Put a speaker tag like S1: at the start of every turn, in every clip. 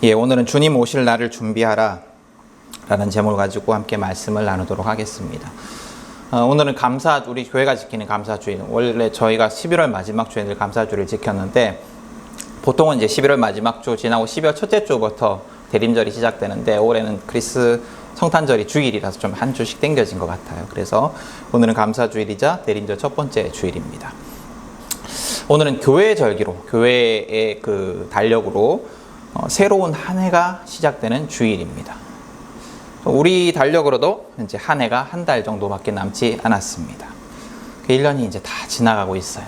S1: 예, 오늘은 주님 오실 날을 준비하라 라는 제목을 가지고 함께 말씀을 나누도록 하겠습니다. 오늘은 우리 교회가 지키는 감사주일, 원래 저희가 11월 마지막 주에 늘 감사주일을 지켰는데 보통은 이제 11월 마지막 주 지나고 12월 첫째 주부터 대림절이 시작되는데 올해는 그리스 성탄절이 주일이라서 좀 한 주씩 당겨진 것 같아요. 그래서 오늘은 감사주일이자 대림절 첫 번째 주일입니다. 오늘은 교회의 절기로, 교회의 그 달력으로 새로운 한 해가 시작되는 주일입니다. 우리 달력으로도 이제 한 해가 한 달 정도밖에 남지 않았습니다. 1년이 이제 다 지나가고 있어요.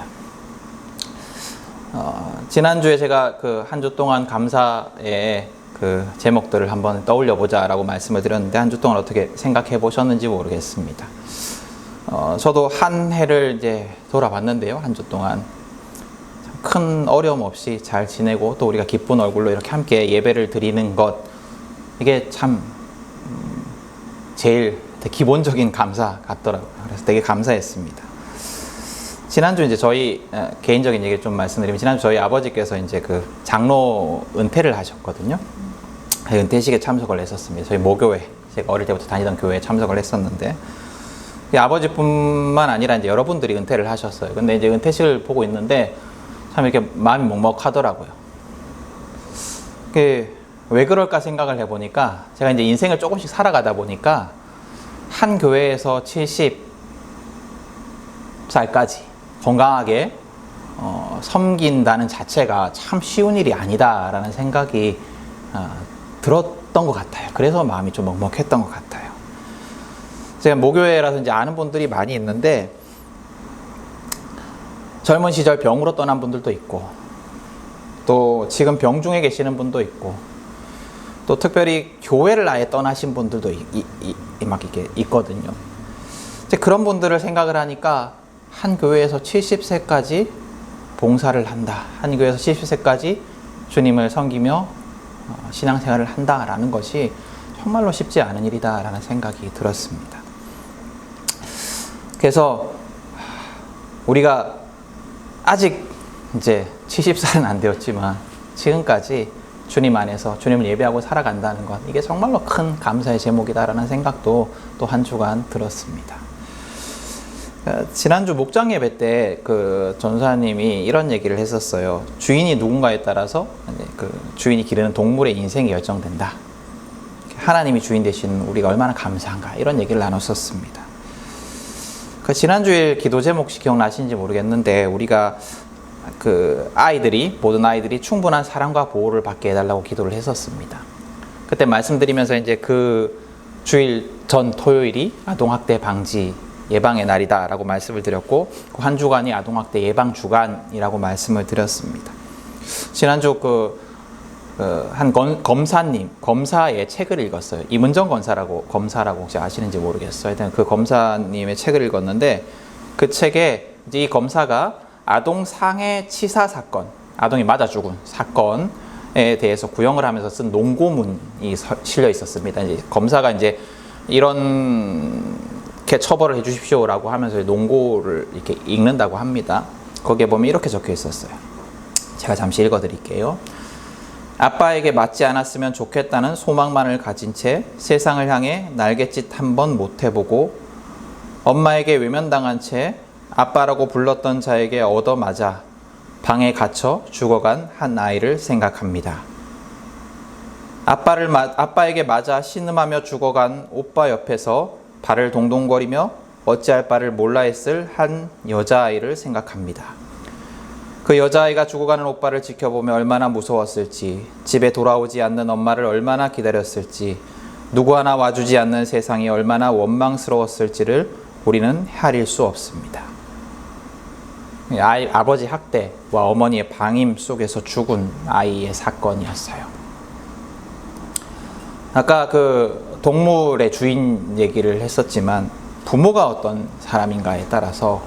S1: 지난주에 제가 그 한 주 동안 감사의 그 제목들을 한번 떠올려 보자라고 말씀을 드렸는데 한 주 동안 어떻게 생각해 보셨는지 모르겠습니다. 저도 한 해를 이제 돌아봤는데요. 한 주 동안 큰 어려움 없이 잘 지내고 또 우리가 기쁜 얼굴로 이렇게 함께 예배를 드리는 것, 이게 참 제일 기본적인 감사 같더라고요. 그래서 되게 감사했습니다. 지난주 이제 저희 개인적인 얘기를 좀 말씀드리면, 지난주 저희 아버지께서 이제 그 장로 은퇴를 하셨거든요. 은퇴식에 참석을 했었습니다. 저희 모교회, 제가 어릴 때부터 다니던 교회에 참석을 했었는데, 아버지뿐만 아니라 이제 여러분들이 은퇴를 하셨어요. 근데 이제 은퇴식을 보고 있는데 참 이렇게 마음이 먹먹하더라고요. 왜 그럴까 생각을 해보니까, 제가 이제 인생을 조금씩 살아가다 보니까 한 교회에서 70살까지 건강하게 섬긴다는 자체가 참 쉬운 일이 아니다라는 생각이 들었던 것 같아요. 그래서 마음이 좀 먹먹했던 것 같아요. 제가 모교회라서 이제 아는 분들이 많이 있는데, 젊은 시절 병으로 떠난 분들도 있고, 또 지금 병 중에 계시는 분도 있고, 또 특별히 교회를 아예 떠나신 분들도 막 이렇게 있거든요. 이제 그런 분들을 생각을 하니까 한 교회에서 70세까지 봉사를 한다, 한 교회에서 70세까지 주님을 섬기며 신앙생활을 한다라는 것이 정말로 쉽지 않은 일이다라는 생각이 들었습니다. 그래서 우리가 아직 이제 70살은 안 되었지만 지금까지 주님 안에서 주님을 예배하고 살아간다는 것, 이게 정말로 큰 감사의 제목이다라는 생각도 또 한 주간 들었습니다. 지난주 목장 예배 때 그 전사님이 이런 얘기를 했었어요. 주인이 누군가에 따라서 그 주인이 기르는 동물의 인생이 결정된다. 하나님이 주인 되신 우리가 얼마나 감사한가, 이런 얘기를 나눴었습니다. 그 지난주에 기도 제목 혹시 기억나시는지 모르겠는데, 우리가 모든 아이들이 충분한 사랑과 보호를 받게 해달라고 기도를 했었습니다. 그때 말씀드리면서 이제 그 주일 전 토요일이 아동학대 방지 예방의 날이다라고 말씀을 드렸고, 그 한 주간이 아동학대 예방 주간이라고 말씀을 드렸습니다. 지난주 한 검사의 책을 읽었어요. 임은정 검사라고 혹시 아시는지 모르겠어요. 하여튼 그 검사님의 책을 읽었는데, 그 책에 이제 이 검사가 아동 상해 치사 사건, 아동이 맞아 죽은 사건에 대해서 구형을 하면서 쓴 논고문이 실려 있었습니다. 이제 검사가 이제 이렇게 처벌을 해주십시오라고 하면서 논고를 이렇게 읽는다고 합니다. 거기에 보면 이렇게 적혀 있었어요. 제가 잠시 읽어드릴게요. 아빠에게 맞지 않았으면 좋겠다는 소망만을 가진 채 세상을 향해 날갯짓 한번 못 해보고, 엄마에게 외면당한 채 아빠라고 불렀던 자에게 얻어맞아 방에 갇혀 죽어간 한 아이를 생각합니다. 아빠에게 맞아 신음하며 죽어간 오빠 옆에서 발을 동동거리며 어찌할 바를 몰라 했을 한 여자아이를 생각합니다. 그 여자아이가 죽어가는 오빠를 지켜보며 얼마나 무서웠을지, 집에 돌아오지 않는 엄마를 얼마나 기다렸을지, 누구 하나 와주지 않는 세상이 얼마나 원망스러웠을지를 우리는 헤아릴 수 없습니다. 아버지 학대와 어머니의 방임 속에서 죽은 아이의 사건이었어요. 아까 그 동물의 주인 얘기를 했었지만, 부모가 어떤 사람인가에 따라서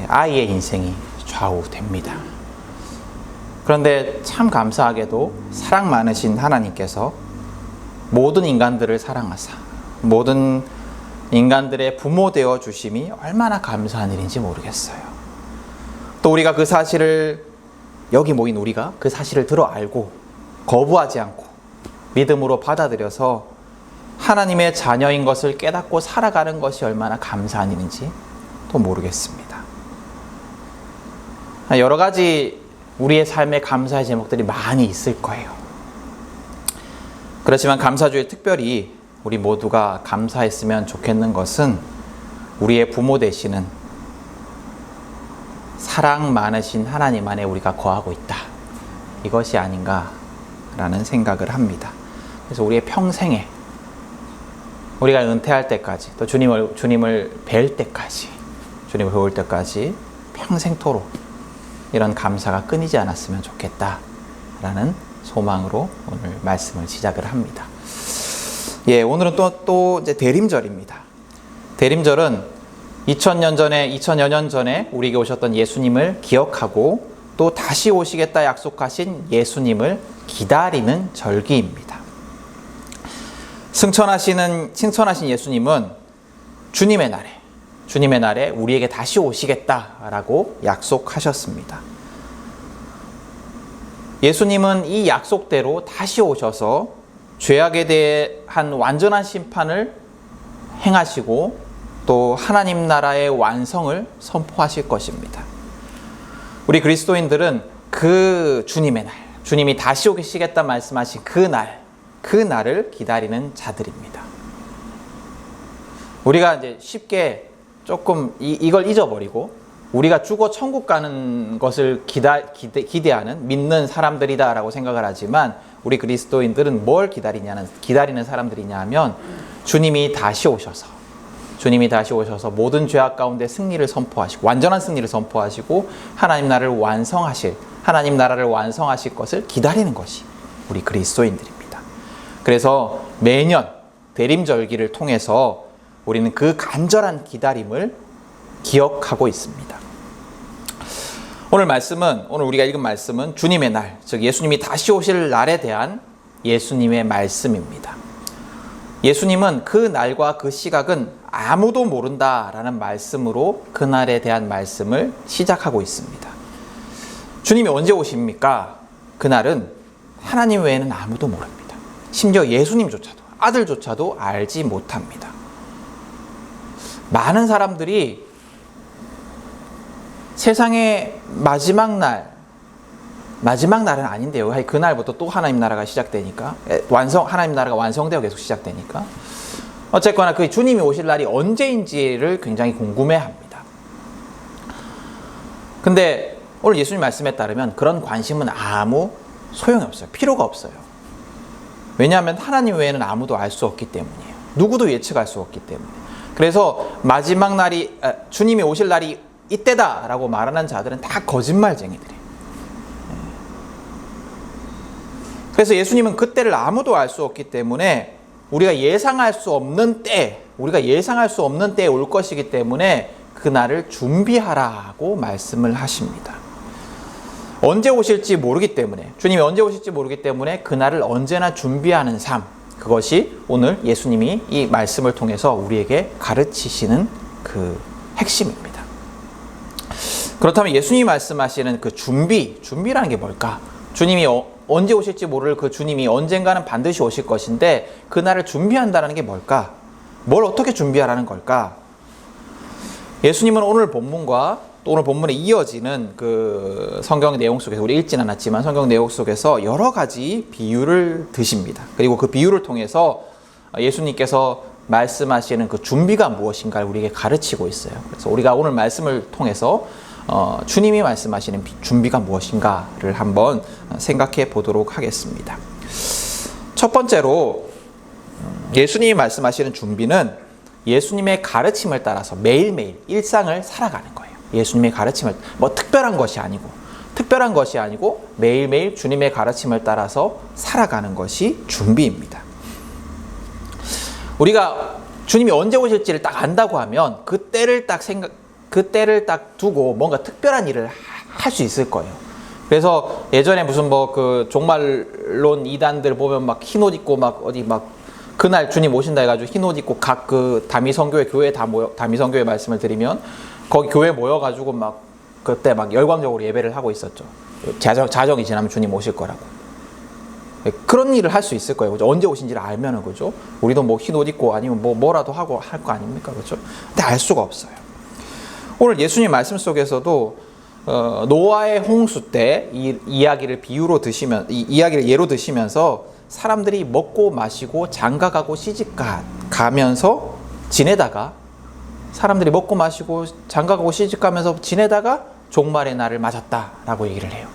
S1: 아이의 인생이 좌우됩니다. 그런데 참 감사하게도 사랑 많으신 하나님께서 모든 인간들을 사랑하사 모든 인간들의 부모 되어 주심이 얼마나 감사한 일인지 모르겠어요. 또 우리가 그 사실을, 여기 모인 우리가 그 사실을 들어 알고 거부하지 않고 믿음으로 받아들여서 하나님의 자녀인 것을 깨닫고 살아가는 것이 얼마나 감사한 일인지 또 모르겠습니다. 여러 가지 우리의 삶에 감사의 제목들이 많이 있을 거예요. 그렇지만 감사주일 특별히 우리 모두가 감사했으면 좋겠는 것은 우리의 부모 되시는 사랑 많으신 하나님 안에 우리가 거하고 있다. 이것이 아닌가라는 생각을 합니다. 그래서 우리의 평생에 우리가 은퇴할 때까지 또 주님을 뵐 때까지 주님을 배울 때까지 평생토록 이런 감사가 끊이지 않았으면 좋겠다라는 소망으로 오늘 말씀을 시작을 합니다. 오늘은 또 이제 대림절입니다. 대림절은 2000여 년 전에 우리에게 오셨던 예수님을 기억하고 또 다시 오시겠다 약속하신 예수님을 기다리는 절기입니다. 승천하신 예수님은 주님의 날에 우리에게 다시 오시겠다라고 약속하셨습니다. 예수님은 이 약속대로 다시 오셔서 죄악에 대한 완전한 심판을 행하시고 또 하나님 나라의 완성을 선포하실 것입니다. 우리 그리스도인들은 그 주님의 날, 주님이 다시 오시겠다 말씀하신 그 날을 기다리는 자들입니다. 우리가 이제 쉽게 조금 이걸 잊어버리고 우리가 죽어 천국 가는 것을 기대하는 믿는 사람들이다라고 생각을 하지만 우리 그리스도인들은 뭘 기다리는 사람들이냐 면 주님이 다시 오셔서 모든 죄악 가운데 승리를 선포하시고 완전한 승리를 선포하시고 하나님 나라를 완성하실 것을 기다리는 것이 우리 그리스도인들입니다. 그래서 매년 대림절기를 통해서 우리는 그 간절한 기다림을 기억하고 있습니다. 오늘 우리가 읽은 말씀은 주님의 날, 즉 예수님이 다시 오실 날에 대한 예수님의 말씀입니다. 예수님은 그 날과 그 시각은 아무도 모른다라는 말씀으로 그 날에 대한 말씀을 시작하고 있습니다. 주님이 언제 오십니까? 그날은 하나님 외에는 아무도 모릅니다. 심지어 예수님조차도, 아들조차도 알지 못합니다. 많은 사람들이 세상의 마지막 날은 아닌데요. 그날부터 또 하나님 나라가 시작되니까, 하나님 나라가 완성되어 계속 시작되니까, 어쨌거나 그 주님이 오실 날이 언제인지를 굉장히 궁금해합니다. 근데 오늘 예수님 말씀에 따르면 그런 관심은 아무 소용이 없어요. 필요가 없어요. 왜냐하면 하나님 외에는 아무도 알 수 없기 때문이에요. 누구도 예측할 수 없기 때문에. 그래서 마지막 날이 주님이 오실 날이 이때다라고 말하는 자들은 다 거짓말쟁이들이에요. 그래서 예수님은 그때를 아무도 알 수 없기 때문에 우리가 예상할 수 없는 때에 올 것이기 때문에 그날을 준비하라고 말씀을 하십니다. 언제 오실지 모르기 때문에, 주님이 언제 오실지 모르기 때문에 그날을 언제나 준비하는 삶, 그것이 오늘 예수님이 이 말씀을 통해서 우리에게 가르치시는 그 핵심입니다. 그렇다면 예수님이 말씀하시는 그 준비라는 게 뭘까? 주님이 언제 오실지 모를 그 주님이 언젠가는 반드시 오실 것인데 그날을 준비한다는 게 뭘까? 뭘 어떻게 준비하라는 걸까? 예수님은 오늘 본문과 또 오늘 본문에 이어지는 그 성경 내용 속에서, 우리 읽진 않았지만 성경 내용 속에서 여러 가지 비유를 드십니다. 그리고 그 비유를 통해서 예수님께서 말씀하시는 그 준비가 무엇인가를 우리에게 가르치고 있어요. 그래서 우리가 오늘 말씀을 통해서 주님이 말씀하시는 준비가 무엇인가를 한번 생각해 보도록 하겠습니다. 첫 번째로 예수님이 말씀하시는 준비는 예수님의 가르침을 따라서 매일매일 일상을 살아가는 거예요. 예수님의 가르침을, 특별한 것이 아니고 매일매일 주님의 가르침을 따라서 살아가는 것이 준비입니다. 우리가 주님이 언제 오실지를 딱 안다고 하면 그 때를 딱 두고 뭔가 특별한 일을 할 수 있을 거예요. 그래서 예전에 무슨 그 종말론 이단들 보면 막 흰옷 입고 그날 주님 오신다 해가지고 흰옷 입고 각 그 다미성교회 교회에 다미성교회 말씀을 드리면 거기 교회 모여가지고 그때 열광적으로 예배를 하고 있었죠. 자정이 지나면 주님 오실 거라고. 그런 일을 할 수 있을 거예요. 그죠? 언제 오신지를 알면은, 그죠? 우리도 뭐 흰 옷 입고 아니면 뭐라도 하고 할 거 아닙니까? 그죠? 근데 알 수가 없어요. 오늘 예수님 말씀 속에서도 노아의 홍수 때 이 이야기를 이야기를 예로 드시면서 사람들이 먹고 마시고 장가가고 시집가면서 지내다가 사람들이 먹고 마시고 장가가고 시집가면서 지내다가 종말의 날을 맞았다라고 얘기를 해요.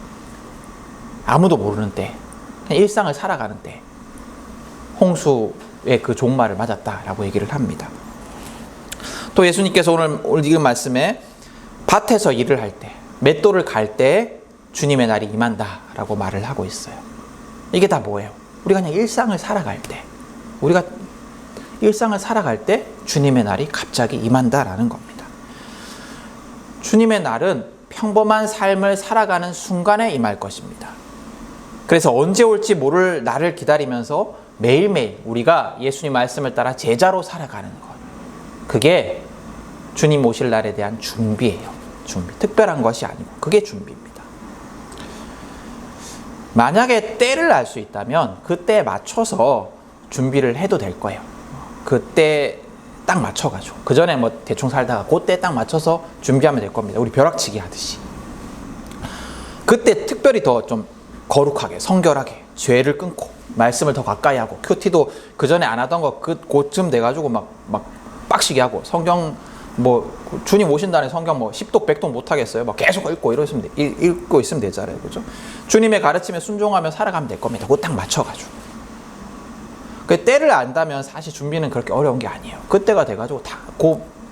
S1: 아무도 모르는 때, 그냥 일상을 살아가는 때 홍수의 그 종말을 맞았다라고 얘기를 합니다. 또 예수님께서 오늘 읽은 말씀에 밭에서 일을 할 때, 맷돌을 갈 때 주님의 날이 임한다라고 말을 하고 있어요. 이게 다 뭐예요? 우리가 그냥 일상을 살아갈 때 주님의 날이 갑자기 임한다라는 겁니다. 주님의 날은 평범한 삶을 살아가는 순간에 임할 것입니다. 그래서 언제 올지 모를 날을 기다리면서 매일매일 우리가 예수님 말씀을 따라 제자로 살아가는 것, 그게 주님 오실 날에 대한 준비예요. 준비. 특별한 것이 아니고 그게 준비입니다. 만약에 때를 알 수 있다면 그때에 맞춰서 준비를 해도 될 거예요. 그때 딱 맞춰가지고, 그 전에 뭐 대충 살다가 그때 딱 맞춰서 준비하면 될 겁니다. 우리 벼락치기 하듯이. 그때 특별히 더 좀 거룩하게, 성결하게, 죄를 끊고 말씀을 더 가까이 하고, 큐티도 그 전에 안 하던 거 그쯤 돼가지고 막 빡시게 하고, 성경 뭐 주님 오신다는 성경 뭐 10독 100독 못 하겠어요. 막 계속 읽고 있으면 되잖아요. 그죠? 주님의 가르침에 순종하며 살아가면 될 겁니다. 그거 딱 맞춰가지고. 그 때를 안다면 사실 준비는 그렇게 어려운 게 아니에요. 그때가 돼가지고 다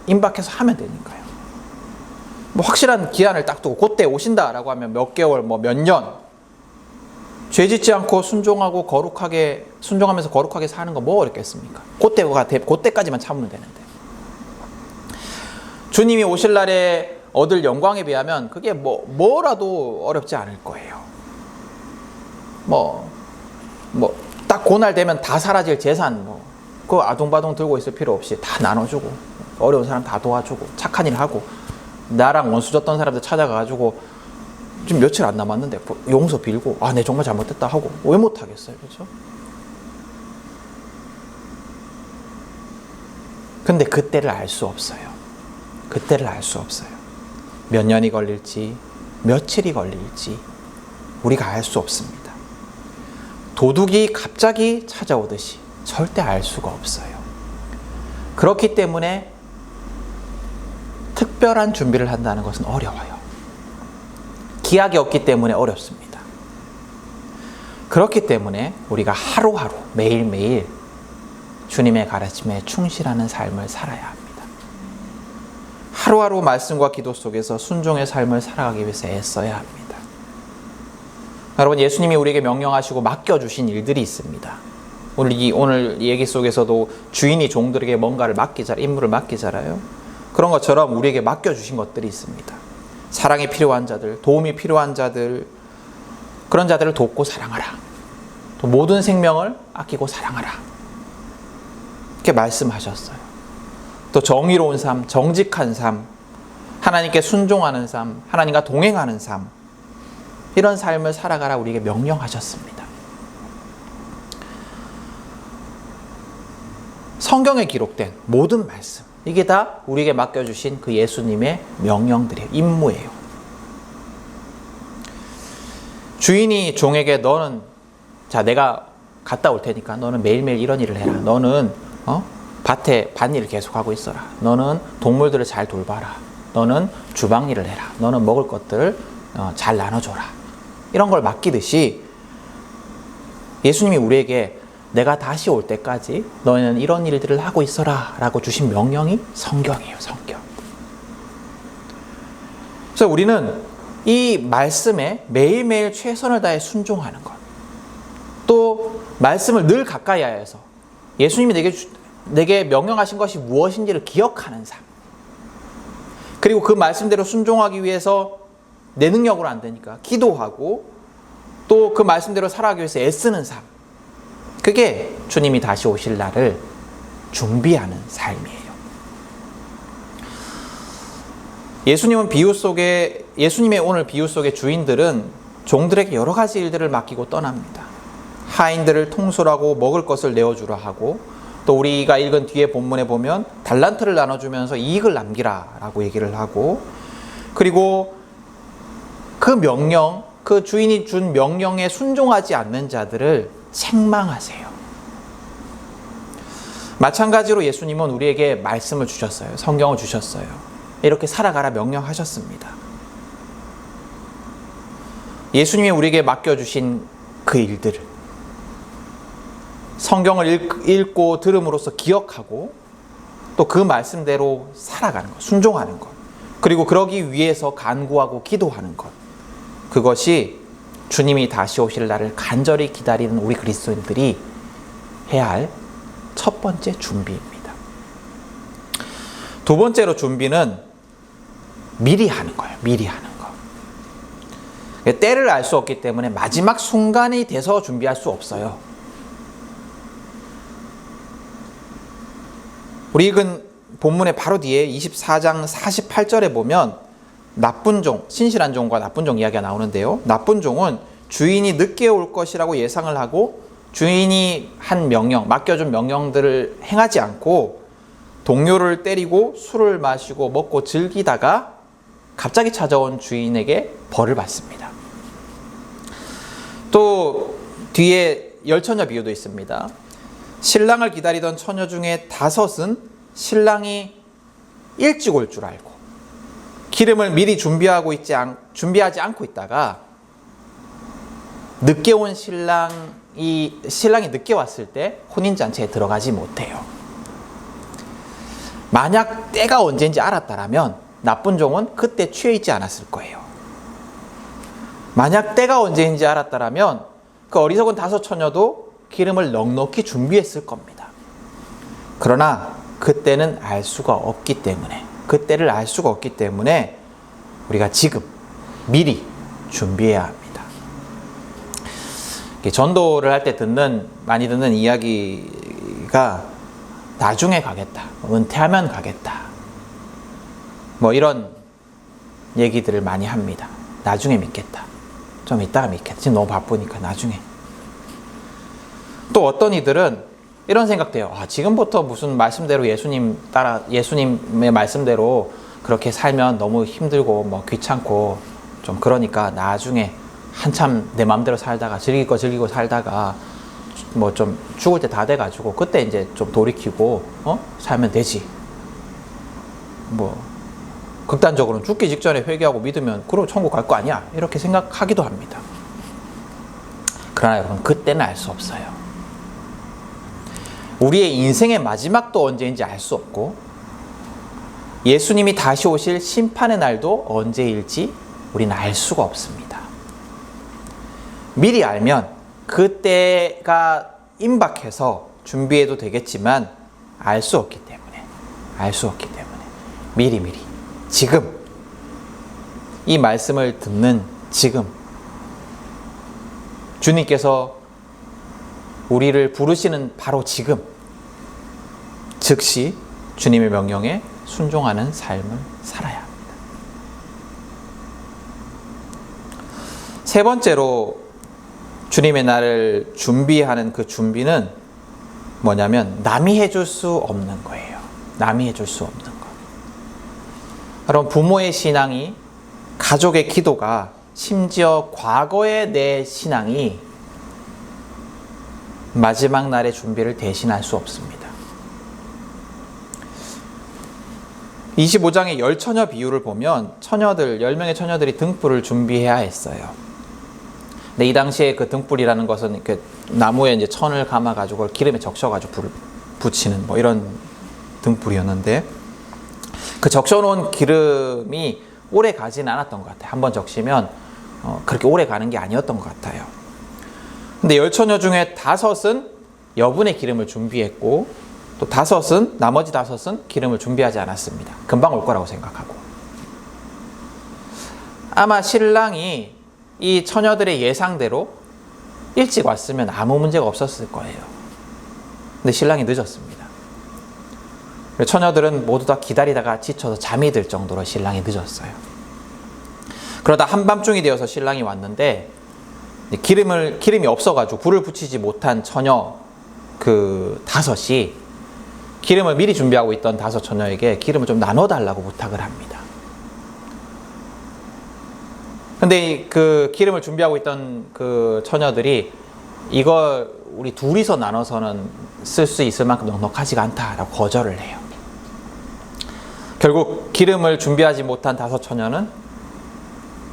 S1: 임박해서 하면 되니까요. 뭐 확실한 기한을 딱 두고 그때 오신다라고 하면 몇 개월, 뭐 몇 년, 죄 짓지 않고 순종하면서 거룩하게 사는 거 뭐 어렵겠습니까? 그때까지만 참으면 되는데. 주님이 오실 날에 얻을 영광에 비하면 그게 뭐라도 어렵지 않을 거예요. 딱 그날 되면 다 사라질 재산, 그거 아둥바둥 들고 있을 필요 없이 다 나눠주고, 어려운 사람 다 도와주고, 착한 일 하고, 나랑 원수 졌던 사람들 찾아가가지고, 지금 며칠 안 남았는데, 용서 빌고, 내 정말 잘못했다 하고, 왜 못하겠어요? 그죠? 근데 그때를 알 수 없어요. 몇 년이 걸릴지, 며칠이 걸릴지, 우리가 알 수 없습니다. 도둑이 갑자기 찾아오듯이 절대 알 수가 없어요. 그렇기 때문에 특별한 준비를 한다는 것은 어려워요. 기약이 없기 때문에 어렵습니다. 그렇기 때문에 우리가 하루하루 매일매일 주님의 가르침에 충실하는 삶을 살아야 합니다. 하루하루 말씀과 기도 속에서 순종의 삶을 살아가기 위해서 애써야 합니다. 여러분, 예수님이 우리에게 명령하시고 맡겨주신 일들이 있습니다. 오늘 얘기 속에서도 주인이 종들에게 뭔가를 임무를 맡기잖아요. 그런 것처럼 우리에게 맡겨주신 것들이 있습니다. 사랑이 필요한 자들, 도움이 필요한 자들, 그런 자들을 돕고 사랑하라. 또 모든 생명을 아끼고 사랑하라. 이렇게 말씀하셨어요. 또 정의로운 삶, 정직한 삶, 하나님께 순종하는 삶, 하나님과 동행하는 삶, 이런 삶을 살아가라 우리에게 명령하셨습니다. 성경에 기록된 모든 말씀, 이게 다 우리에게 맡겨주신 그 예수님의 명령들이에요. 임무예요. 주인이 종에게 내가 갔다 올 테니까 너는 매일매일 이런 일을 해라. 너는 밭에 밭일을 계속하고 있어라. 너는 동물들을 잘 돌봐라. 너는 주방 일을 해라. 너는 먹을 것들을 잘 나눠줘라. 이런 걸 맡기듯이 예수님이 우리에게 내가 다시 올 때까지 너희는 이런 일들을 하고 있어라 라고 주신 명령이 성경이에요. 성경. 그래서 우리는 이 말씀에 매일매일 최선을 다해 순종하는 것, 또 말씀을 늘 가까이 하여서 예수님이 내게 명령하신 것이 무엇인지를 기억하는 삶, 그리고 그 말씀대로 순종하기 위해서 내 능력으로 안 되니까 기도하고 또 그 말씀대로 살아가기 위해서 애쓰는 삶, 그게 주님이 다시 오실 날을 준비하는 삶이에요. 예수님의 오늘 비유 속의 주인들은 종들에게 여러 가지 일들을 맡기고 떠납니다. 하인들을 통솔하고 먹을 것을 내어주라 하고, 또 우리가 읽은 뒤에 본문에 보면 달란트를 나눠주면서 이익을 남기라 라고 얘기를 하고, 그리고 그 명령, 그 주인이 준 명령에 순종하지 않는 자들을 책망하세요. 마찬가지로 예수님은 우리에게 말씀을 주셨어요. 성경을 주셨어요. 이렇게 살아가라 명령하셨습니다. 예수님이 우리에게 맡겨주신 그 일들을 성경을 읽고 들음으로써 기억하고, 또 그 말씀대로 살아가는 것, 순종하는 것, 그리고 그러기 위해서 간구하고 기도하는 것, 그것이 주님이 다시 오실 날을 간절히 기다리는 우리 그리스도인들이 해야 할 첫 번째 준비입니다. 두 번째로 준비는 미리 하는 거예요. 미리 하는 거. 때를 알 수 없기 때문에 마지막 순간이 돼서 준비할 수 없어요. 우리 읽은 본문의 바로 뒤에 24장 48절에 보면 나쁜 종, 신실한 종과 나쁜 종 이야기가 나오는데요. 나쁜 종은 주인이 늦게 올 것이라고 예상을 하고 주인이 한 명령, 맡겨준 명령들을 행하지 않고 동료를 때리고 술을 마시고 먹고 즐기다가 갑자기 찾아온 주인에게 벌을 받습니다. 또 뒤에 열처녀 비유도 있습니다. 신랑을 기다리던 처녀 중에 5은 신랑이 일찍 올 줄 알고 기름을 미리 준비하지 않고 있다가 늦게 온 신랑이 늦게 왔을 때 혼인잔치에 들어가지 못해요. 만약 때가 언제인지 알았다라면 나쁜 종은 그때 취해 있지 않았을 거예요. 만약 때가 언제인지 알았다라면 그 어리석은 5 처녀도 기름을 넉넉히 준비했을 겁니다. 그러나 그때는 알 수가 없기 때문에, 그때를 알 수가 없기 때문에 우리가 지금 미리 준비해야 합니다. 전도를 할 때 많이 듣는 이야기가 나중에 가겠다, 은퇴하면 가겠다, 뭐 이런 얘기들을 많이 합니다. 나중에 믿겠다, 좀 이따가 믿겠다, 지금 너무 바쁘니까 나중에. 또 어떤 이들은 이런 생각돼요. 지금부터 무슨 말씀대로 예수님의 말씀대로 그렇게 살면 너무 힘들고 뭐 귀찮고 좀 그러니까 나중에 한참 내 마음대로 살다가 즐길 거 즐기고 살다가 뭐 좀 죽을 때 다 돼가지고 그때 이제 좀 돌이키고 살면 되지. 뭐 극단적으로는 죽기 직전에 회개하고 믿으면 그럼 천국 갈 거 아니야, 이렇게 생각하기도 합니다. 그러나 여러분, 그때는 알 수 없어요. 우리의 인생의 마지막도 언제인지 알 수 없고 예수님이 다시 오실 심판의 날도 언제일지 우리는 알 수가 없습니다. 미리 알면 그때가 임박해서 준비해도 되겠지만 알 수 없기 때문에 미리 지금 이 말씀을 듣는 지금 주님께서 우리를 부르시는 바로 지금 즉시 주님의 명령에 순종하는 삶을 살아야 합니다. 세 번째로 주님의 날을 준비하는 그 준비는 뭐냐면 남이 해줄 수 없는 거예요. 남이 해줄 수 없는 것. 여러분, 부모의 신앙이, 가족의 기도가, 심지어 과거의 내 신앙이 마지막 날의 준비를 대신할 수 없습니다. 25장의 열처녀 비유를 보면 10명의 처녀들이 등불을 준비해야 했어요. 근데 이 당시에 그 등불이라는 것은 이렇게 나무에 이제 천을 감아가지고 기름에 적셔가지고 불을 붙이는 뭐 이런 등불이었는데, 그 적셔놓은 기름이 오래 가지는 않았던 것 같아요. 한번 적시면 그렇게 오래 가는 게 아니었던 것 같아요. 근데 열처녀 중에 5은 여분의 기름을 준비했고, 또 나머지 5은 기름을 준비하지 않았습니다. 금방 올 거라고 생각하고. 아마 신랑이 이 처녀들의 예상대로 일찍 왔으면 아무 문제가 없었을 거예요. 근데 신랑이 늦었습니다. 처녀들은 모두 다 기다리다가 지쳐서 잠이 들 정도로 신랑이 늦었어요. 그러다 한밤중이 되어서 신랑이 왔는데 기름이 없어가지고 불을 붙이지 못한 처녀 그 5이 기름을 미리 준비하고 있던 5 처녀에게 기름을 좀 나눠달라고 부탁을 합니다. 근데 그 기름을 준비하고 있던 그 처녀들이 이거 우리 둘이서 나눠서는 쓸 수 있을 만큼 넉넉하지가 않다라고 거절을 해요. 결국 기름을 준비하지 못한 5 처녀는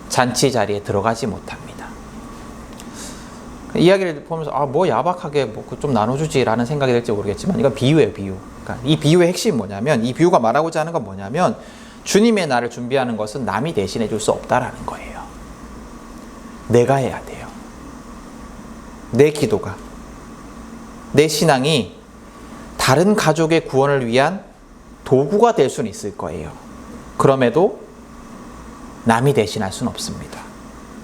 S1: 잔치 자리에 들어가지 못합니다. 이야기를 보면서 뭐 야박하게 뭐 좀 나눠주지라는 생각이 들지 모르겠지만 이건 비유예요, 비유. 그러니까 이 비유의 핵심이 뭐냐면, 이 비유가 말하고자 하는 건 뭐냐면, 주님의 날을 준비하는 것은 남이 대신해 줄 수 없다라는 거예요. 내가 해야 돼요. 내 기도가, 내 신앙이 다른 가족의 구원을 위한 도구가 될 수는 있을 거예요. 그럼에도 남이 대신할 수는 없습니다.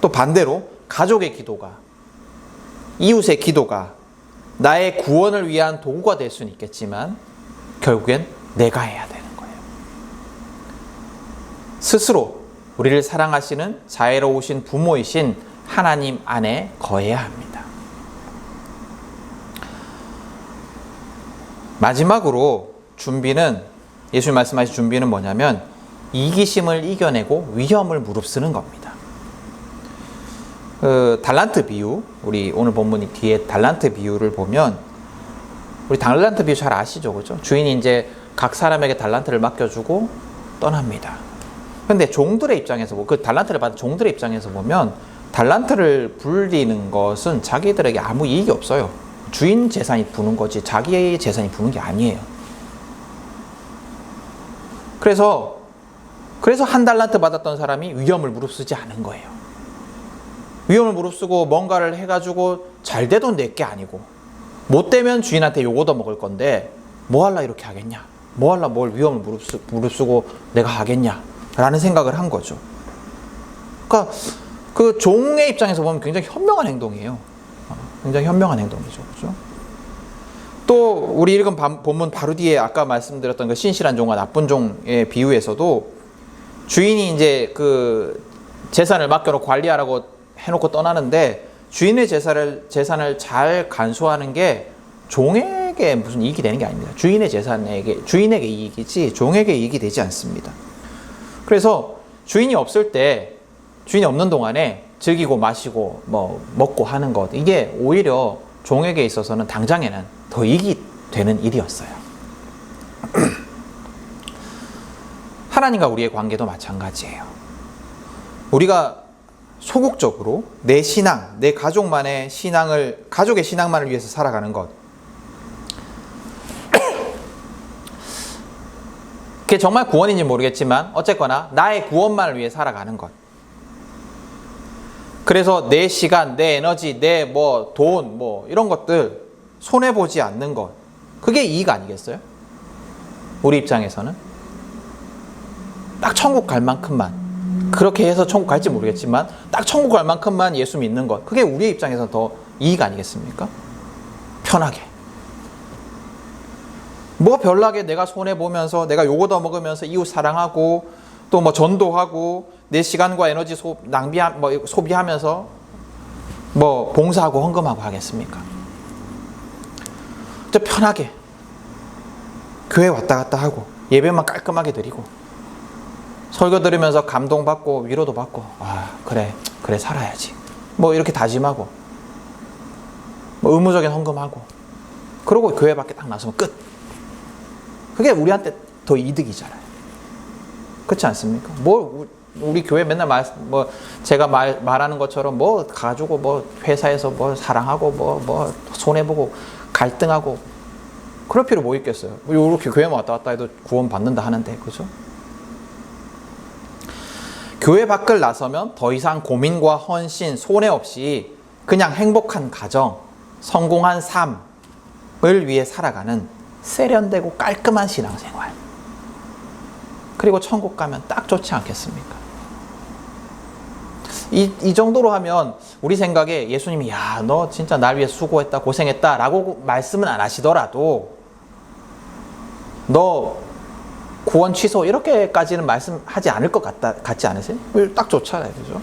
S1: 또 반대로 가족의 기도가, 이웃의 기도가 나의 구원을 위한 도구가 될 수는 있겠지만 결국엔 내가 해야 되는 거예요. 스스로 우리를 사랑하시는 자애로우신 부모이신 하나님 안에 거해야 합니다. 마지막으로 준비는, 예수님 말씀하신 준비는 뭐냐면 이기심을 이겨내고 위험을 무릅쓰는 겁니다. 달란트 비유, 우리 오늘 본문 뒤에 달란트 비유를 보면, 우리 달란트 비유 잘 아시죠? 그죠? 주인이 이제 각 사람에게 달란트를 맡겨주고 떠납니다. 근데 종들의 입장에서, 그 달란트를 받은 종들의 입장에서 보면 달란트를 불리는 것은 자기들에게 아무 이익이 없어요. 주인 재산이 부는 거지 자기의 재산이 부는 게 아니에요. 그래서 1달란트 받았던 사람이 위험을 무릅쓰지 않은 거예요. 위험을 무릅쓰고 뭔가를 해가지고 잘 돼도 내게 아니고 못 되면 주인한테 욕 얻어먹을 건데 뭐 할라 이렇게 하겠냐, 뭐 할라 뭘 위험을 무릅쓰고 내가 하겠냐 라는 생각을 한 거죠. 그러니까 그 종의 입장에서 보면 굉장히 현명한 행동이에요. 굉장히 현명한 행동이죠. 그렇죠? 또 우리 읽은 본문 바로 뒤에 아까 말씀드렸던 그 신실한 종과 나쁜 종의 비유에서도 주인이 이제 그 재산을 맡겨놓고 관리하라고 해놓고 떠나는데 주인의 재산을 잘 간수하는 게 종에게 무슨 이익이 되는 게 아닙니다. 주인에게 이익이지 종에게 이익이 되지 않습니다. 그래서 주인이 없는 동안에 즐기고 마시고 뭐 먹고 하는 것, 이게 오히려 종에게 있어서는 당장에는 더 이익이 되는 일이었어요. 하나님과 우리의 관계도 마찬가지예요. 우리가 소극적으로 내 신앙, 내 가족의 신앙만을 위해서 살아가는 것, 그게 정말 구원인지 모르겠지만 어쨌거나 나의 구원만을 위해 살아가는 것, 그래서 내 시간, 내 에너지, 내 돈, 이런 것들 손해보지 않는 것, 그게 이익 아니겠어요? 우리 입장에서는 딱 천국 갈 만큼만, 그렇게 해서 천국 갈지 모르겠지만 딱 천국 갈 만큼만 예수 믿는 것, 그게 우리의 입장에서 더 이익 아니겠습니까? 편하게 별나게 내가 손해보면서 내가 욕 얻어먹으면서 이웃 사랑하고 또 전도하고 내 시간과 에너지 소비하면서 봉사하고 헌금하고 하겠습니까? 저 편하게 교회 왔다 갔다 하고 예배만 깔끔하게 드리고 설교 들으면서 감동받고 위로도 받고, 그래 살아야지 이렇게 다짐하고 의무적인 헌금하고 그러고 교회 밖에 딱 나서면 끝. 그게 우리한테 더 이득이잖아요. 그렇지 않습니까? 우리 교회 맨날 제가 말하는 것처럼 가지고 회사에서 사랑하고 손해보고 갈등하고 그럴 필요 뭐 있겠어요? 이렇게 교회만 왔다 갔다 해도 구원 받는다 하는데, 그죠? 교회 밖을 나서면 더 이상 고민과 헌신, 손해 없이 그냥 행복한 가정, 성공한 삶을 위해 살아가는 세련되고 깔끔한 신앙생활. 그리고 천국 가면 딱 좋지 않겠습니까? 이 정도로 하면 우리 생각에 예수님이 너 진짜 날 위해 수고했다, 고생했다 라고 말씀은 안 하시더라도 너 구원 취소 이렇게까지는 말씀하지 않을 것 같지 않으세요? 딱 좋잖아요. 그죠?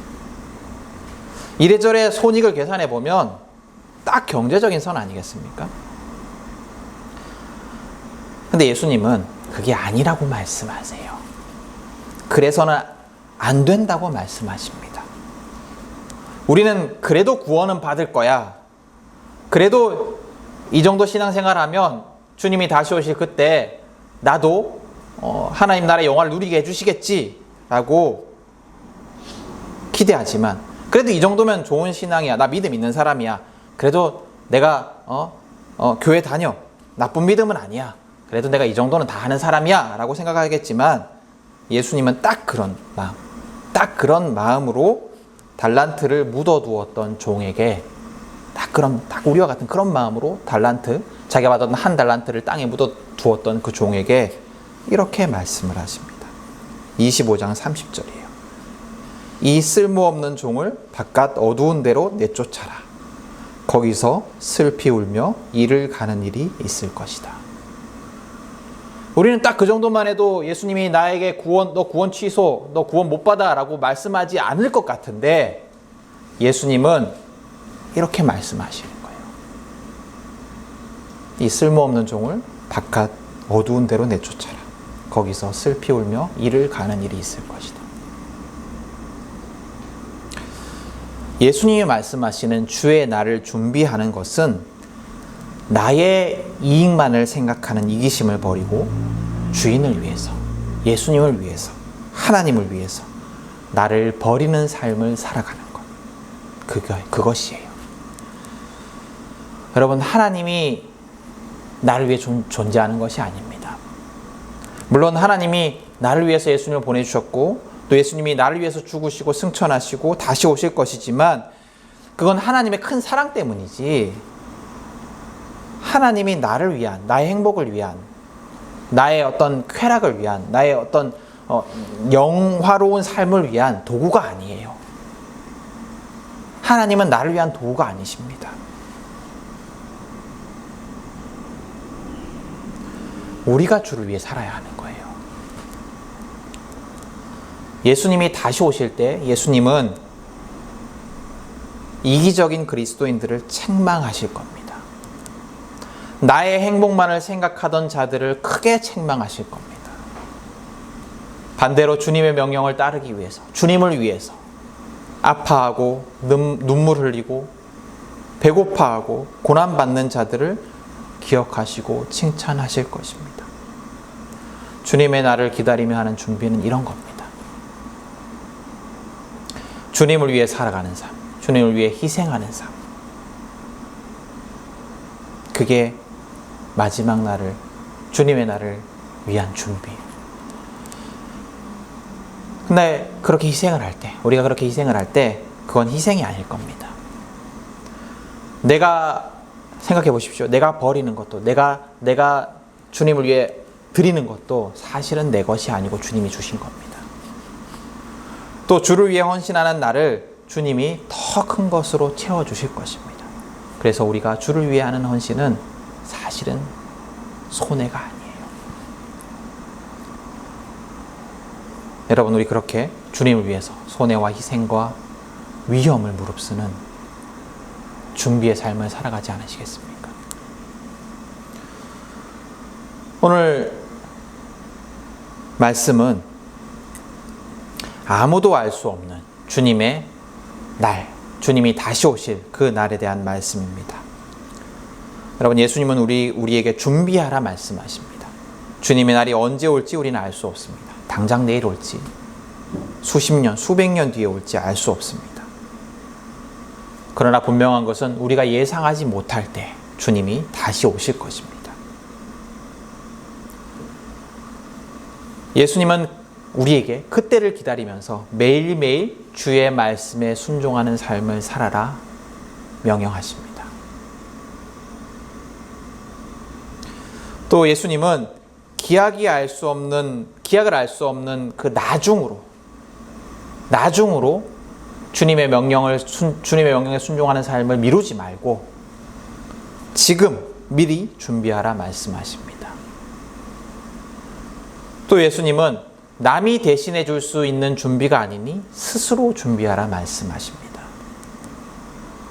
S1: 이래저래 손익을 계산해 보면 딱 경제적인 선 아니겠습니까? 근데 예수님은 그게 아니라고 말씀하세요. 그래서는 안 된다고 말씀하십니다. 우리는 그래도 구원은 받을 거야. 그래도 이 정도 신앙생활하면 주님이 다시 오실 그때 나도 하나님 나라의 영화를 누리게 해주시겠지 라고 기대하지만, 그래도 이 정도면 좋은 신앙이야, 나 믿음 있는 사람이야, 그래도 내가 교회 다녀, 나쁜 믿음은 아니야, 그래도 내가 이 정도는 다 하는 사람이야 라고 생각하겠지만, 예수님은 딱 그런 마음, 딱 그런 마음으로 달란트를 묻어두었던 종에게, 딱 우리와 같은 그런 마음으로 자기가 받았던 한 달란트를 땅에 묻어두었던 그 종에게 이렇게 말씀을 하십니다. 25장 30절이에요. 이 쓸모없는 종을 바깥 어두운 데로 내쫓아라. 거기서 슬피 울며 이를 가는 일이 있을 것이다. 우리는 딱 그 정도만 해도 예수님이 나에게 너 구원 취소, 너 구원 못 받아 라고 말씀하지 않을 것 같은데, 예수님은 이렇게 말씀하시는 거예요. 이 쓸모없는 종을 바깥 어두운 데로 내쫓아라. 거기서 슬피 울며 이를 가는 일이 있을 것이다. 예수님이 말씀하시는 주의 날을 준비하는 것은 나의 이익만을 생각하는 이기심을 버리고 주인을 위해서, 예수님을 위해서, 하나님을 위해서 나를 버리는 삶을 살아가는 것, 그것이에요. 여러분, 하나님이 나를 위해 존재하는 것이 아닙니다. 물론 하나님이 나를 위해서 예수님을 보내주셨고, 또 예수님이 나를 위해서 죽으시고 승천하시고 다시 오실 것이지만, 그건 하나님의 큰 사랑 때문이지, 하나님이 나를 위한, 나의 행복을 위한, 나의 어떤 쾌락을 위한, 나의 어떤 영화로운 삶을 위한 도구가 아니에요. 하나님은 나를 위한 도구가 아니십니다. 우리가 주를 위해 살아야 하는 거예요. 예수님이 다시 오실 때 예수님은 이기적인 그리스도인들을 책망하실 겁니다. 나의 행복만을 생각하던 자들을 크게 책망하실 겁니다. 반대로 주님의 명령을 따르기 위해서, 주님을 위해서 아파하고 눈물 흘리고 배고파하고 고난받는 자들을 기억하시고 칭찬하실 것입니다. 주님의 날을 기다리며 하는 준비는 이런 겁니다. 주님을 위해 살아가는 삶, 주님을 위해 희생하는 삶, 그게 마지막 날을, 주님의 날을 위한 준비. 근데 그렇게 희생을 할 때, 우리가 그렇게 희생을 할 때 그건 희생이 아닐 겁니다. 내가 생각해 보십시오. 내가 버리는 것도, 내가 주님을 위해 드리는 것도 사실은 내 것이 아니고 주님이 주신 겁니다. 또 주를 위해 헌신하는 나를 주님이 더 큰 것으로 채워주실 것입니다. 그래서 우리가 주를 위해 하는 헌신은 사실은 손해가 아니에요. 여러분, 우리 그렇게 주님을 위해서 손해와 희생과 위험을 무릅쓰는 준비의 삶을 살아가지 않으시겠습니까? 오늘 말씀은 아무도 알 수 없는 주님의 날, 주님이 다시 오실 그 날에 대한 말씀입니다. 여러분, 예수님은 우리에게 준비하라 말씀하십니다. 주님의 날이 언제 올지 우리는 알 수 없습니다. 당장 내일 올지, 수십 년, 수백 년 뒤에 올지 알 수 없습니다. 그러나 분명한 것은 우리가 예상하지 못할 때 주님이 다시 오실 것입니다. 예수님은 우리에게 그때를 기다리면서 매일매일 주의 말씀에 순종하는 삶을 살아라 명령하십니다. 또 예수님은 기약을 알 수 없는 그 나중으로 주님의 명령에 순종하는 삶을 미루지 말고 지금 미리 준비하라 말씀하십니다. 또 예수님은 남이 대신해 줄 수 있는 준비가 아니니 스스로 준비하라 말씀하십니다.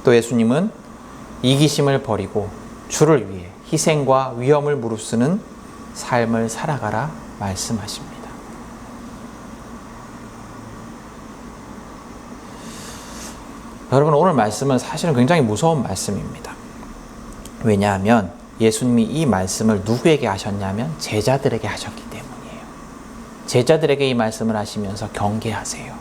S1: 또 예수님은 이기심을 버리고 주를 위해 희생과 위험을 무릅쓰는 삶을 살아가라 말씀하십니다. 여러분, 오늘 말씀은 사실은 굉장히 무서운 말씀입니다. 왜냐하면 예수님이 이 말씀을 누구에게 하셨냐면 제자들에게 하셨기 때문이에요. 제자들에게 이 말씀을 하시면서 경계하세요.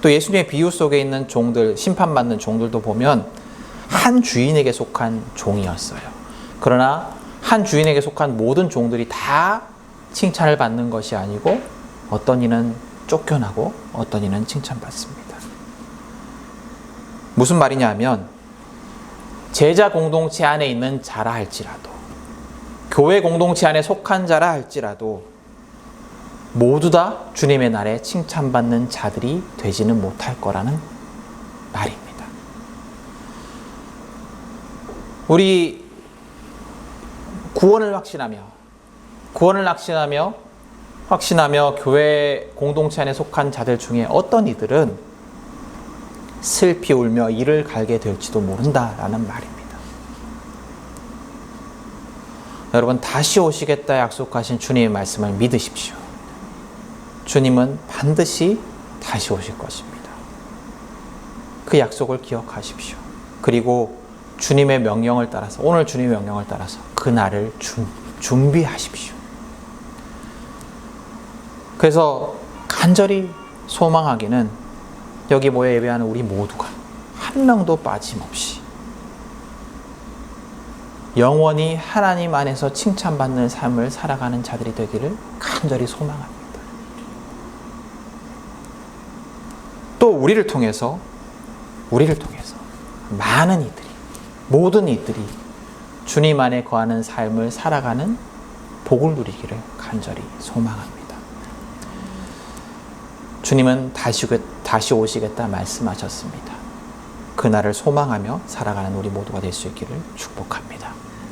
S1: 또 예수님의 비유 속에 있는 종들, 심판받는 종들도 보면 한 주인에게 속한 종이었어요. 그러나 한 주인에게 속한 모든 종들이 다 칭찬을 받는 것이 아니고 어떤 이는 쫓겨나고 어떤 이는 칭찬받습니다. 무슨 말이냐 하면 제자 공동체 안에 있는 자라 할지라도, 교회 공동체 안에 속한 자라 할지라도 모두 다 주님의 날에 칭찬받는 자들이 되지는 못할 거라는 말입니다. 우리 구원을 확신하며 교회 공동체 안에 속한 자들 중에 어떤 이들은 슬피 울며 이를 갈게 될지도 모른다라는 말입니다. 여러분, 다시 오시겠다 약속하신 주님의 말씀을 믿으십시오. 주님은 반드시 다시 오실 것입니다. 그 약속을 기억하십시오. 그리고 주님의 명령을 따라서, 오늘 주님의 명령을 따라서 그 날을 준비하십시오. 그래서 간절히 소망하기는 여기 모여 예배하는 우리 모두가 한 명도 빠짐없이 영원히 하나님 안에서 칭찬받는 삶을 살아가는 자들이 되기를 간절히 소망합니다. 또 우리를 통해서 많은 이들이, 모든 이들이 주님 안에 거하는 삶을 살아가는 복을 누리기를 간절히 소망합니다. 주님은 다시 오시겠다 말씀하셨습니다. 그날을 소망하며 살아가는 우리 모두가 될 수 있기를 축복합니다.